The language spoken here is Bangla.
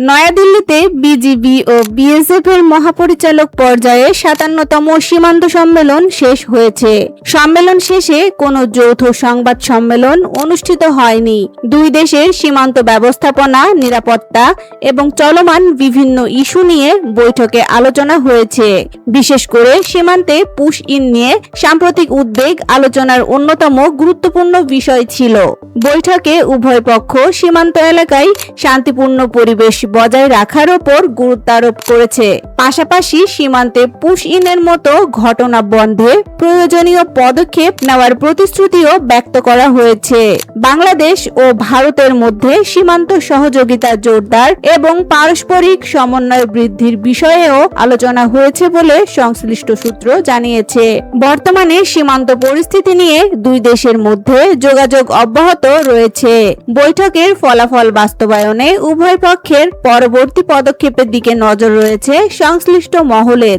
নয়াদিল্লিতে বিজিবি ও বিএসএফ এর মহাপরিচালক পর্যায়ে ৫৭তম সীমান্ত সম্মেলন শেষ হয়েছে। সম্মেলন শেষে কোনো যৌথ সংবাদ সম্মেলন অনুষ্ঠিত হয়নি। দুই দেশের সীমান্ত ব্যবস্থাপনা, নিরাপত্তা এবং চলমান বিভিন্ন ইস্যু নিয়ে বৈঠকে আলোচনা হয়েছে। বিশেষ করে সীমান্তে পুশ ইন নিয়ে সাম্প্রতিক উদ্বেগ আলোচনার অন্যতম গুরুত্বপূর্ণ বিষয় ছিল। বৈঠকে উভয় পক্ষ সীমান্ত এলাকায় শান্তিপূর্ণ পরিবেশ বজায় রাখার ওপর গুরুত্ব আরোপ করেছে। পাশাপাশি সীমান্তে পুশ ইনের মতো ঘটনা বন্ধে প্রয়োজনীয় পদক্ষেপ নেওয়ার প্রতিশ্রুতিও ব্যক্ত করা হয়েছে। বাংলাদেশ ও ভারতের মধ্যে সীমান্ত সহযোগিতা জোরদার এবং পারস্পরিক সমন্বয় বৃদ্ধির বিষয়েও আলোচনা হয়েছে বলে সংশ্লিষ্ট সূত্র জানিয়েছে। বর্তমানে সীমান্ত পরিস্থিতি নিয়ে দুই দেশের মধ্যে যোগাযোগ অব্যাহত রয়েছে। বৈঠকের ফলাফল বাস্তবায়নে উভয় পক্ষের পরবর্তী পদক্ষেপের দিকে নজর রয়েছে সংশ্লিষ্ট মহলের।